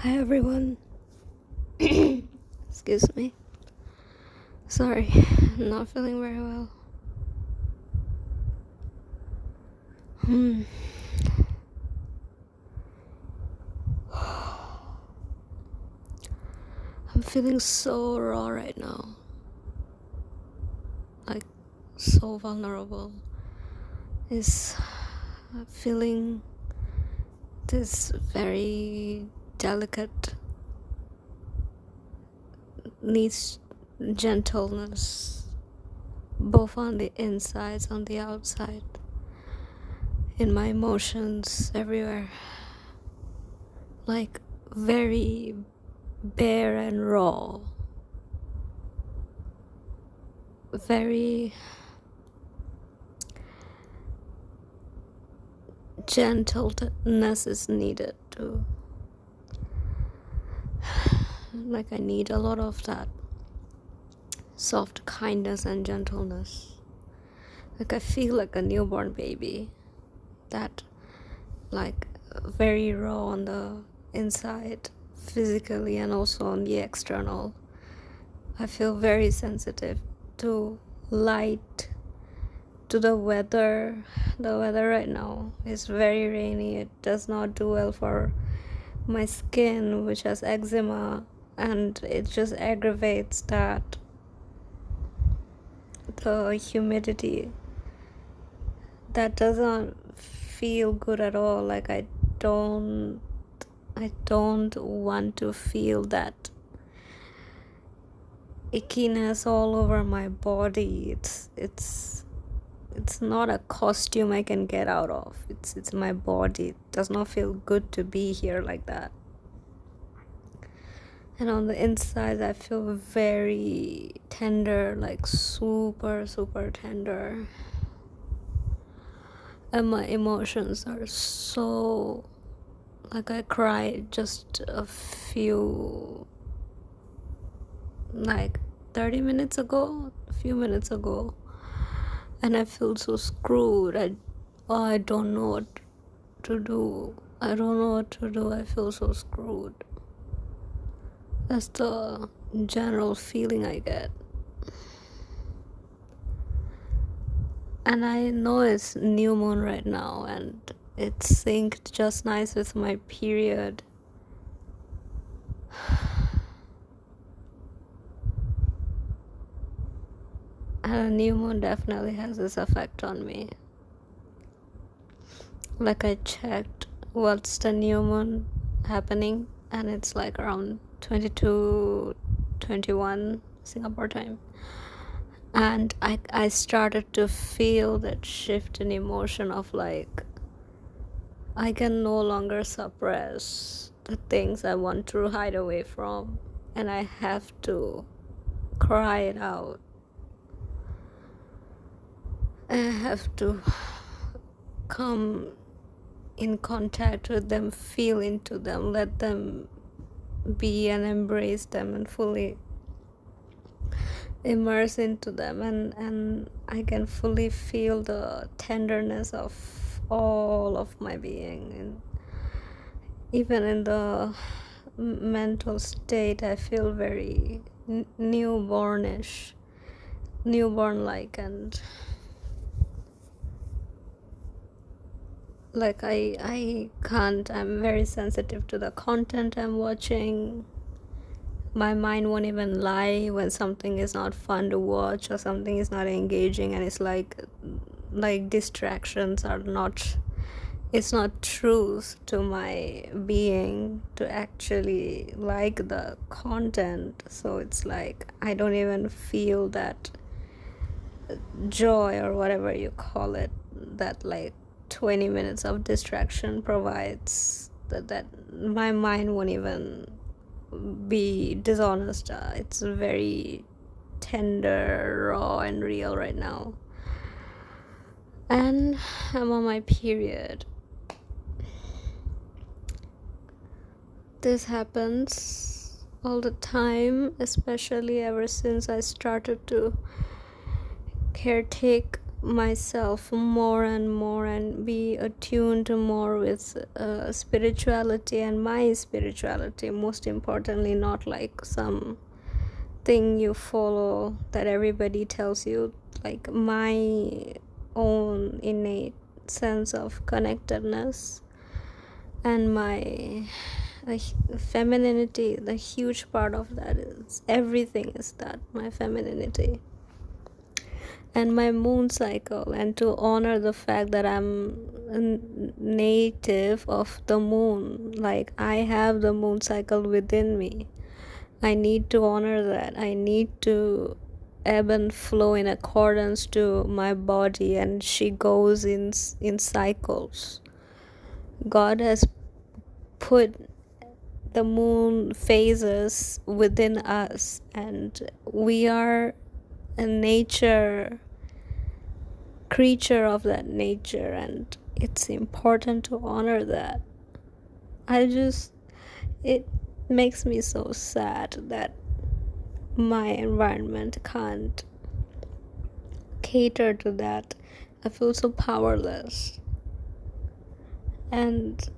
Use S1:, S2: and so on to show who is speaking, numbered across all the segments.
S1: Hi everyone. Excuse me. Sorry, I'm not feeling very well. I'm feeling so raw right now. Like, so vulnerable. Is feeling this very delicate, needs gentleness, both on the inside, on the outside, in my emotions, everywhere. Like, very bare and raw. Very gentleness is needed to, like, I need a lot of that soft kindness and gentleness. Like, I feel like a newborn baby, that, like, very raw on the inside, physically, and also on the external. I feel very sensitive to light, to the weather. The weather right now is very rainy. It does not do well for my skin, which has eczema, and it just aggravates that. The humidity, that doesn't feel good at all. Like, I don't want to feel that ickiness all over my body. It's not a costume I can get out of. It's my body. It does not feel good to be here like that. And on the inside, I feel very tender, like super tender. And my emotions are so, like, I cried just a few, like 30 minutes ago, a few minutes ago, and I feel so screwed. I don't know what to do. I feel so screwed. That's the general feeling I get. And I know it's new moon right now, and it's synced just nice with my period. And a new moon definitely has this effect on me. Like, I checked what's the new moon happening, and it's like around 22:21 Singapore time. And I started to feel that shift in emotion of, like, I can no longer suppress the things I want to hide away from, and I have to cry it out. I have to come in contact with them, feel into them, let them be, and embrace them, and fully immerse into them, and I can fully feel the tenderness of all of my being. And even in the mental state, I feel very newborn-like, and like, I can't, I'm very sensitive to the content I'm watching. My mind won't even lie when something is not fun to watch or something is not engaging, and it's like distractions are not, it's not truth to my being to actually like the content. So it's like I don't even feel that joy, or whatever you call it, that, like, 20 minutes of distraction provides. That my mind won't even be dishonest. It's very tender, raw, and real right now. And I'm on my period. This happens all the time, especially ever since I started to caretake myself more and more and be attuned more with spirituality and my spirituality, most importantly, not like some thing you follow that everybody tells you, like my own innate sense of connectedness and my femininity. The huge part of that is everything is that my femininity and my moon cycle, and to honor the fact that I'm a native of the moon, like I have the moon cycle within me. I need to honor that. I need to ebb and flow in accordance to my body, and she goes in cycles. God has put the moon phases within us, and we are a nature creature of that nature, and it's important to honor that. It makes me so sad that my environment can't cater to that. I feel so powerless, and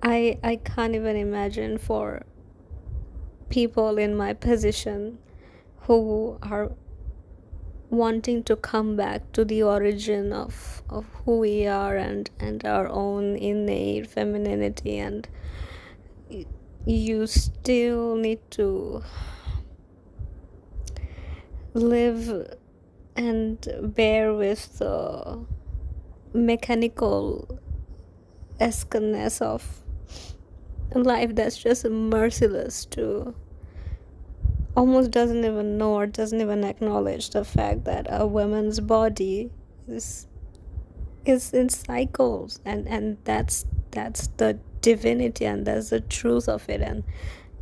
S1: I can't even imagine for people in my position who are wanting to come back to the origin of who we are, and our own innate femininity, and you still need to live and bear with the mechanical esqueness of life that's just merciless, to almost doesn't even know or doesn't even acknowledge the fact that a woman's body is in cycles, and that's the divinity, and that's the truth of it,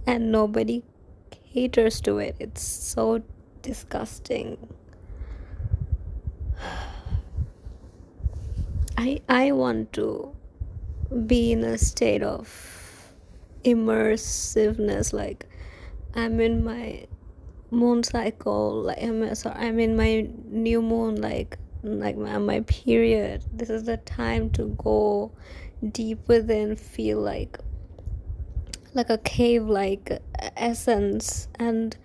S1: and nobody caters to it. It's so disgusting. I want to be in a state of immersiveness, like I'm in my moon cycle, like I'm in my new moon, like my period. This is the time to go deep within, feel like a cave like essence, and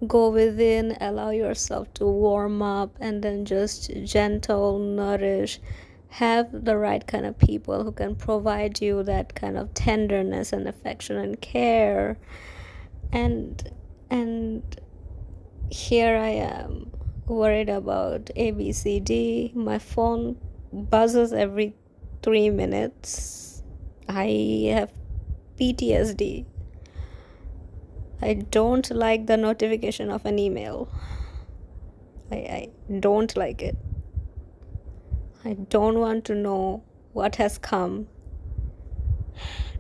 S1: go within, allow yourself to warm up, and then just gentle, nourish, have the right kind of people who can provide you that kind of tenderness and affection and care. And here I am, worried about ABCD. My phone buzzes every 3 minutes. I have PTSD. I don't like the notification of an email. I don't like it. I don't want to know what has come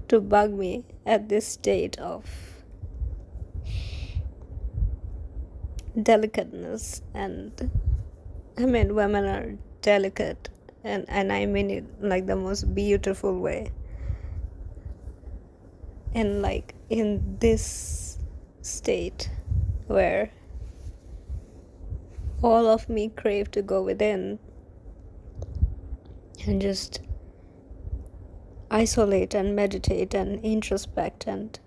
S1: to bug me at this state of delicateness. And I mean, women are delicate, and I mean it like the most beautiful way. And like in this state where all of me crave to go within and just isolate and meditate and introspect and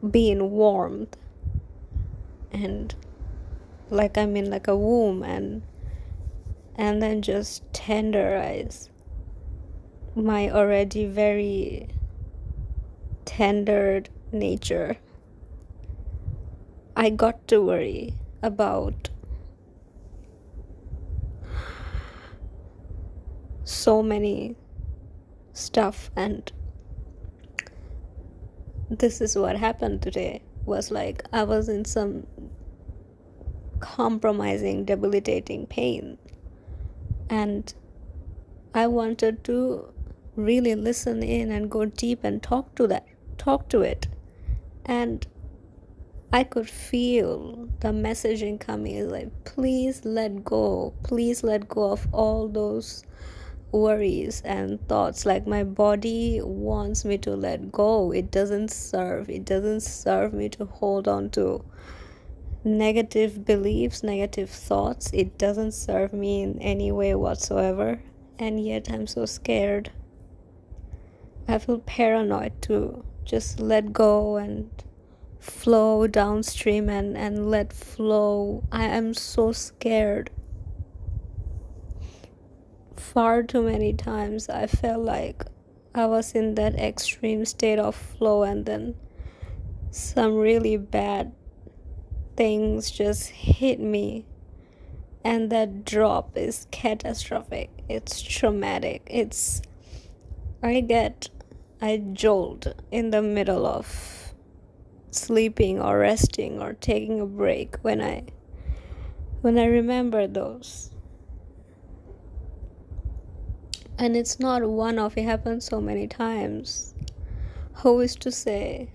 S1: be in warmth, and like I'm in like a womb, and then just tenderize my already very tender nature. I got to worry about so many stuff, and this is what happened today. Was like I was in some compromising, debilitating pain, and I wanted to really listen in and go deep and talk to it, and I could feel the messaging coming, like, please let go of all those worries and thoughts. Like my body wants me to let go. It doesn't serve me to hold on to negative beliefs, negative thoughts. It doesn't serve me in any way whatsoever, and yet I'm so scared. I feel paranoid to just let go and flow downstream and let flow. I am so scared. Far too many times I felt like I was in that extreme state of flow, and then some really bad things just hit me, and that drop is catastrophic. It's traumatic. I jolt in the middle of sleeping or resting or taking a break when I remember those. And it's not one-off, it happens so many times. Who is to say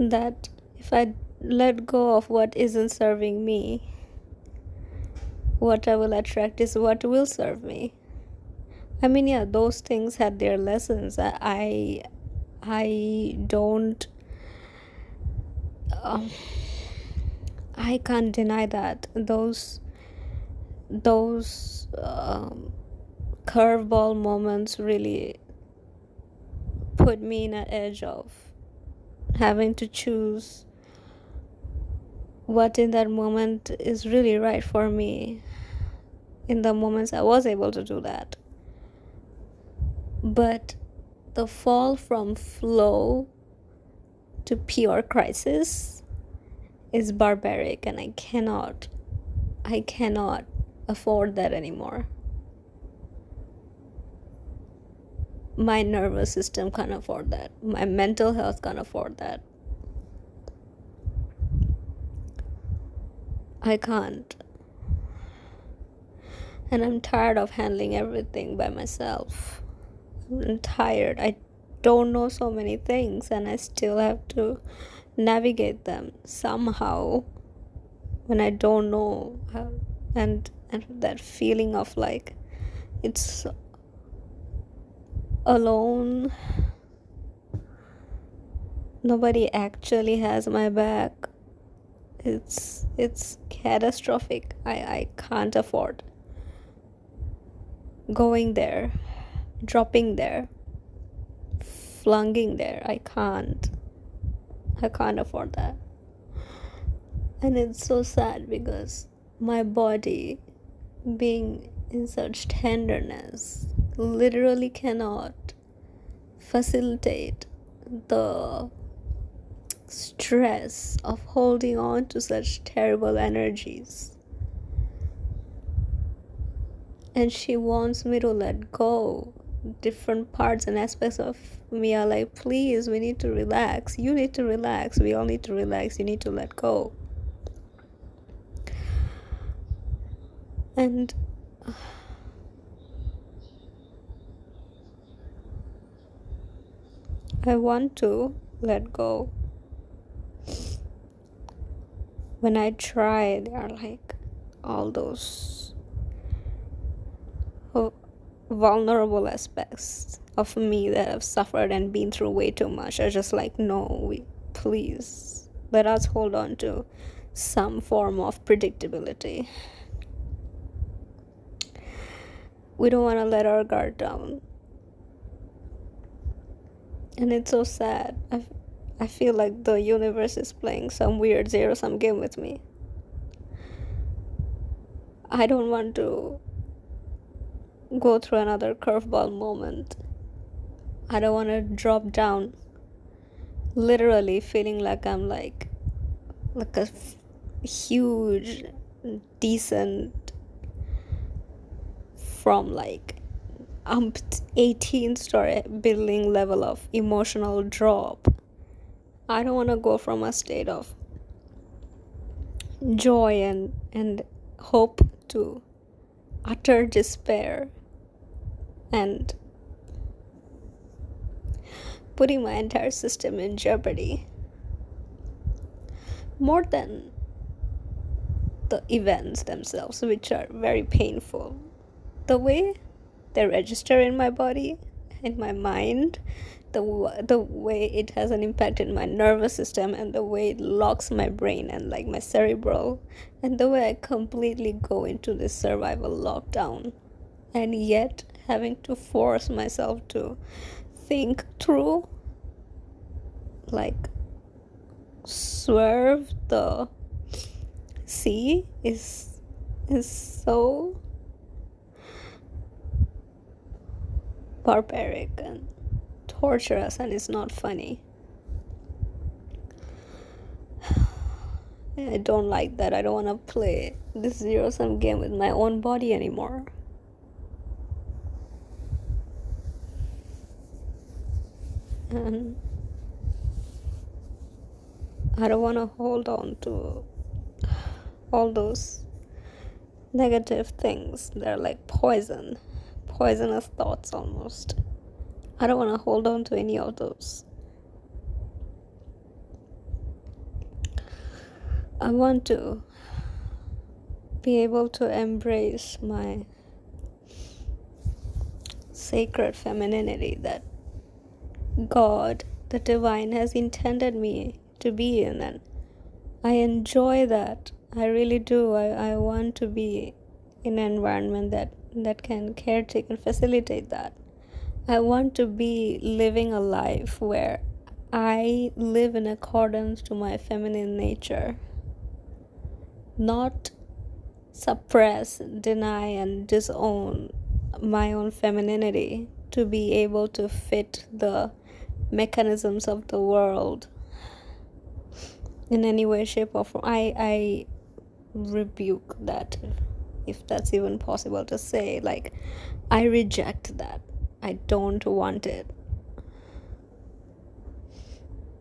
S1: that if I let go of what isn't serving me, what I will attract is what will serve me? I mean, yeah, those things had their lessons. I don't I can't deny that those curveball moments really put me in an edge of having to choose what in that moment is really right for me. In the moments I was able to do that, but the fall from flow to pure crisis is barbaric, and I cannot afford that anymore. My nervous system can't afford that. My mental health can't afford that. I can't. And I'm tired of handling everything by myself. I'm tired. I don't know so many things, and I still have to navigate them somehow when I don't know how, and that feeling of like it's alone, nobody actually has my back. It's catastrophic. I can't afford going there, dropping there, flunging there. I can't afford that. And it's so sad because my body, being in such tenderness, literally cannot facilitate the stress of holding on to such terrible energies. And she wants me to let go. Different parts and aspects of me are like, please, we need to relax. You need to relax. We all need to relax. You need to let go. And I want to let go. When I try, there are like all those vulnerable aspects of me that have suffered and been through way too much. Are just like, no, please let us hold on to some form of predictability. We don't want to let our guard down. And it's so sad. I feel like the universe is playing some weird zero-sum game with me. I don't want to go through another curveball moment. I don't want to drop down, literally feeling like I'm like a huge, decent, from like 18-story building level of emotional drop. I don't want to go from a state of joy and hope to utter despair and putting my entire system in jeopardy. More than the events themselves, which are very painful, the way they register in my body, in my mind, the way it has an impact in my nervous system, and the way it locks my brain and like my cerebral, and the way I completely go into this survival lockdown, and yet having to force myself to think through, like swerve the sea is so barbaric and torturous, and it's not funny. I don't like that. I don't want to play this zero-sum game with my own body anymore. And I don't want to hold on to all those negative things. They're like poisonous thoughts almost. I don't want to hold on to any of those. I want to be able to embrace my sacred femininity that God, the divine, has intended me to be in, and I enjoy that. I really do. I want to be in an environment that can caretake and facilitate that. I want to be living a life where I live in accordance to my feminine nature, not suppress, deny, and disown my own femininity to be able to fit the mechanisms of the world in any way, shape, or form. I rebuke that, if that's even possible to say. Like, I reject that. I don't want it.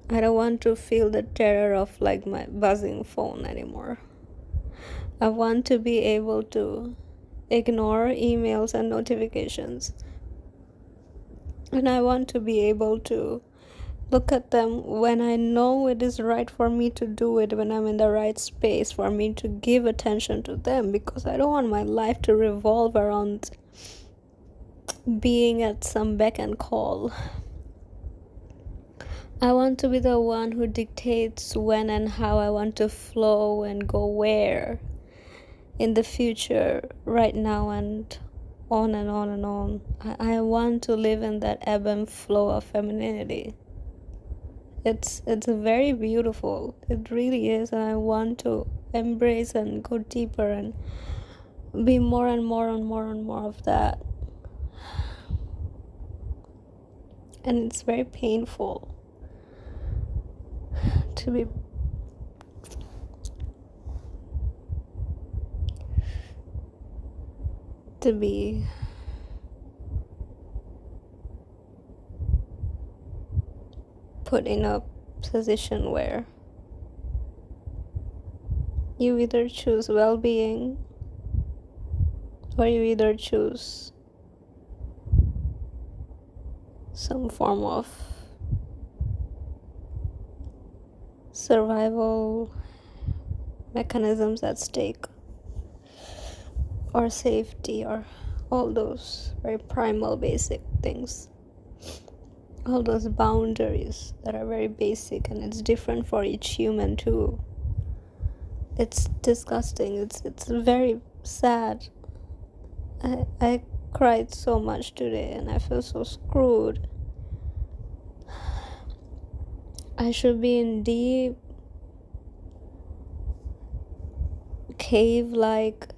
S1: I don't want to feel the terror of like my buzzing phone anymore. I want to be able to ignore emails and notifications, and I want to be able to look at them when I know it is right for me to do it, when I'm in the right space for me to give attention to them, because I don't want my life to revolve around being at some beck and call. I want to be the one who dictates when and how I want to flow and go where in the future, right now, and on and on and on. I want to live in that ebb and flow of femininity. It's very beautiful. It really is, and I want to embrace and go deeper and be more and more and more and more of that. And it's very painful to be put in a position where you either choose well-being or you either choose some form of survival mechanisms at stake, or safety, or all those very primal basic things, all those boundaries that are very basic, and it's different for each human too. It's disgusting. It's very sad. I cried so much today, and I feel so screwed. I should be in deep cave-like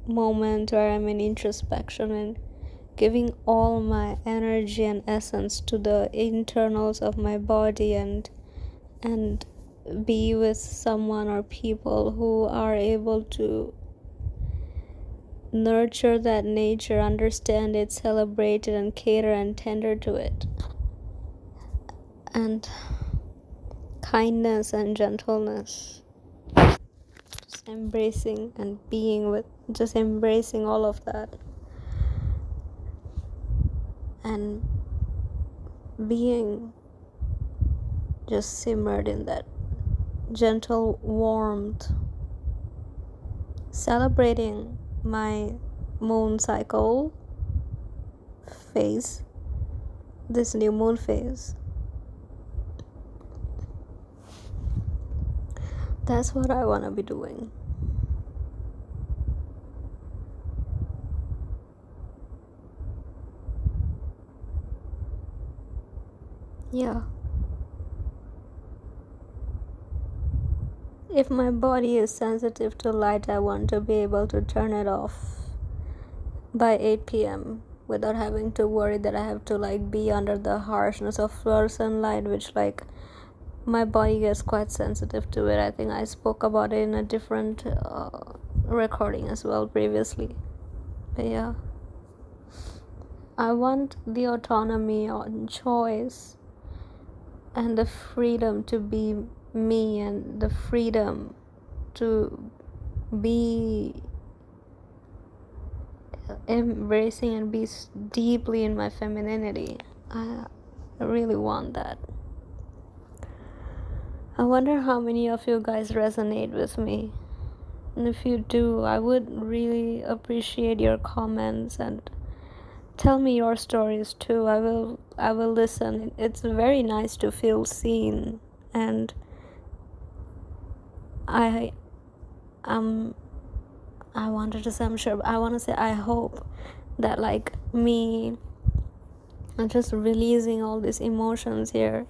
S1: moment where I'm in introspection and giving all my energy and essence to the internals of my body, and be with someone or people who are able to nurture that nature, understand it, celebrate it, and cater and tender to it. And kindness and gentleness, just embracing and being with, just embracing all of that, and being just simmered in that gentle warmth, celebrating my moon cycle phase, this new moon phase. That's what I want to be doing. Yeah. If my body is sensitive to light, I want to be able to turn it off by 8 p.m. without having to worry that I have to like be under the harshness of fluorescent light, which like my body gets quite sensitive to it. I think I spoke about it in a different recording as well previously. But yeah, I want the autonomy on choice and the freedom to be me and the freedom to be embracing and be deeply in my femininity. I really want that. I wonder how many of you guys resonate with me. And if you do, I would really appreciate your comments and tell me your stories too. I will listen. It's very nice to feel seen, and I wanted to say, I'm sure, I want to say I hope that like me, I'm just releasing all these emotions here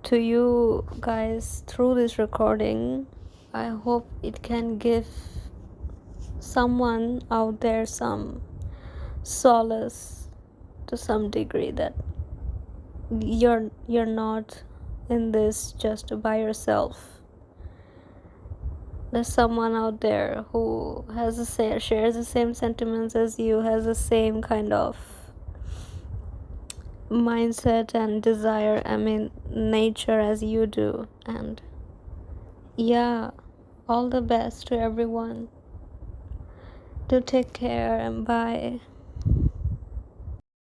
S1: to you guys through this recording. I hope it can give someone out there some solace to some degree, that you're not in this just by yourself. There's someone out there who shares the same sentiments as you, has the same kind of mindset and desire, nature as you do. And yeah, all the best to everyone. Do take care, and bye.